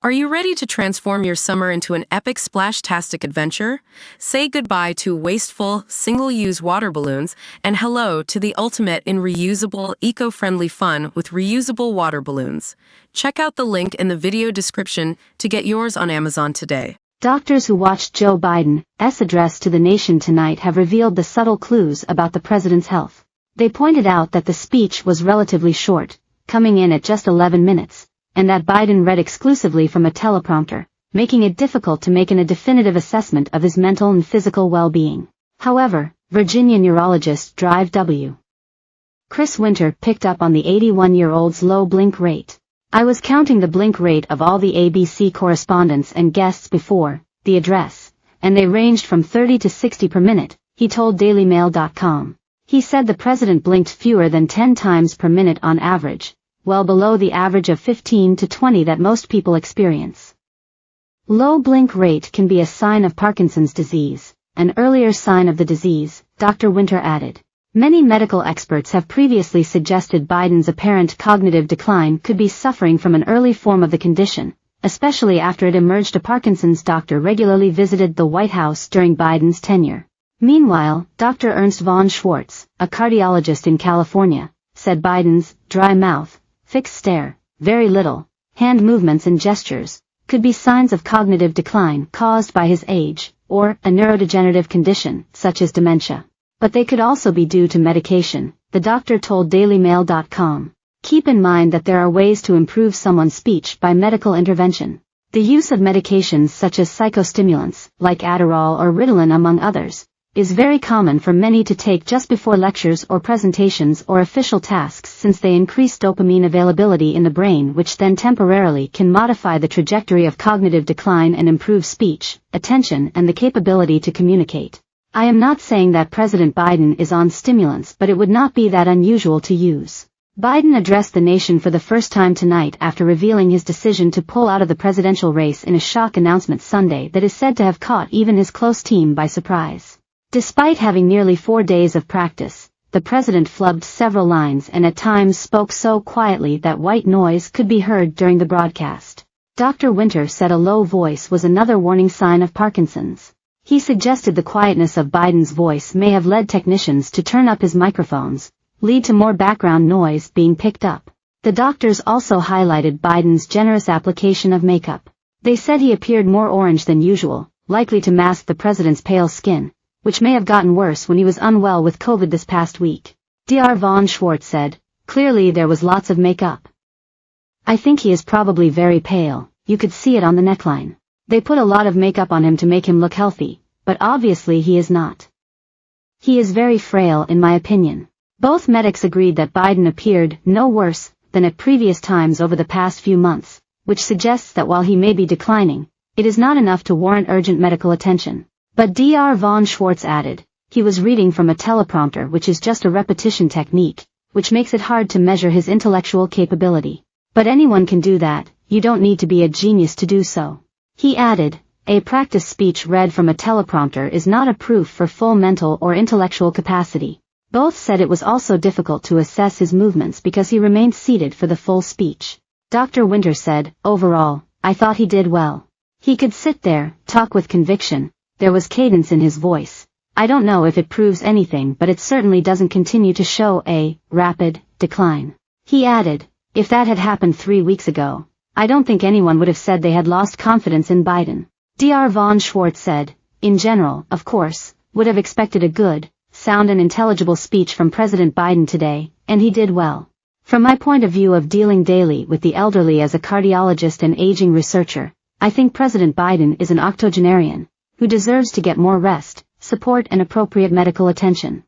Are you ready to transform your summer into an epic splash-tastic adventure? Say goodbye to wasteful, single-use water balloons and hello to the ultimate in reusable, eco-friendly fun with reusable water balloons. Check out the link in the video description to get yours on Amazon today. Doctors who watched Joe Biden's address to the nation tonight have revealed the subtle clues about the president's health. They pointed out that the speech was relatively short, coming in at just 11 minutes. And that Biden read exclusively from a teleprompter, making it difficult to make a definitive assessment of his mental and physical well-being. However, Virginia neurologist W. Kris Winter picked up on the 81-year-old's low blink rate. I was counting the blink rate of all the ABC correspondents and guests before the address, and they ranged from 30 to 60 per minute, he told DailyMail.com. He said the president blinked fewer than 10 times per minute on average, well below the average of 15 to 20 that most people experience. Low blink rate can be a sign of Parkinson's disease, an earlier sign of the disease, Dr. Winter added. Many medical experts have previously suggested Biden's apparent cognitive decline could be suffering from an early form of the condition, especially after it emerged a Parkinson's doctor regularly visited the White House during Biden's tenure. Meanwhile, Dr. Ernst von Schwartz, a cardiologist in California, said Biden's dry mouth, fixed stare, very little, hand movements and gestures, could be signs of cognitive decline caused by his age, or a neurodegenerative condition, such as dementia. But they could also be due to medication, the doctor told DailyMail.com. Keep in mind that there are ways to improve someone's speech by medical intervention. The use of medications such as psychostimulants, like Adderall or Ritalin among others, is very common for many to take just before lectures or presentations or official tasks since they increase dopamine availability in the brain, which then temporarily can modify the trajectory of cognitive decline and improve speech, attention and the capability to communicate. I am not saying that President Biden is on stimulants, but it would not be that unusual to use. Biden addressed the nation for the first time tonight after revealing his decision to pull out of the presidential race in a shock announcement Sunday that is said to have caught even his close team by surprise. Despite having nearly 4 days of practice, the president flubbed several lines and at times spoke so quietly that white noise could be heard during the broadcast. Dr. Winter said a low voice was another warning sign of Parkinson's. He suggested the quietness of Biden's voice may have led technicians to turn up his microphones, lead to more background noise being picked up. The doctors also highlighted Biden's generous application of makeup. They said he appeared more orange than usual, likely to mask the president's pale skin, which may have gotten worse when he was unwell with COVID this past week. Dr. von Schwartz said, clearly there was lots of makeup. I think he is probably very pale, you could see it on the neckline. They put a lot of makeup on him to make him look healthy, but obviously he is not. He is very frail in my opinion. Both medics agreed that Biden appeared no worse than at previous times over the past few months, which suggests that while he may be declining, it is not enough to warrant urgent medical attention. But Dr. von Schwartz added, he was reading from a teleprompter, which is just a repetition technique, which makes it hard to measure his intellectual capability. But anyone can do that, you don't need to be a genius to do so. He added, a practice speech read from a teleprompter is not a proof for full mental or intellectual capacity. Both said it was also difficult to assess his movements because he remained seated for the full speech. Dr. Winter said, overall, I thought he did well. He could sit there, talk with conviction. There was cadence in his voice. I don't know if it proves anything, but it certainly doesn't continue to show a rapid decline. He added, if that had happened 3 weeks ago, I don't think anyone would have said they had lost confidence in Biden. Dr. von Schwartz said, in general, of course, would have expected a good, sound and intelligible speech from President Biden today, and he did well. From my point of view of dealing daily with the elderly as a cardiologist and aging researcher, I think President Biden is an octogenarian who deserves to get more rest, support and appropriate medical attention.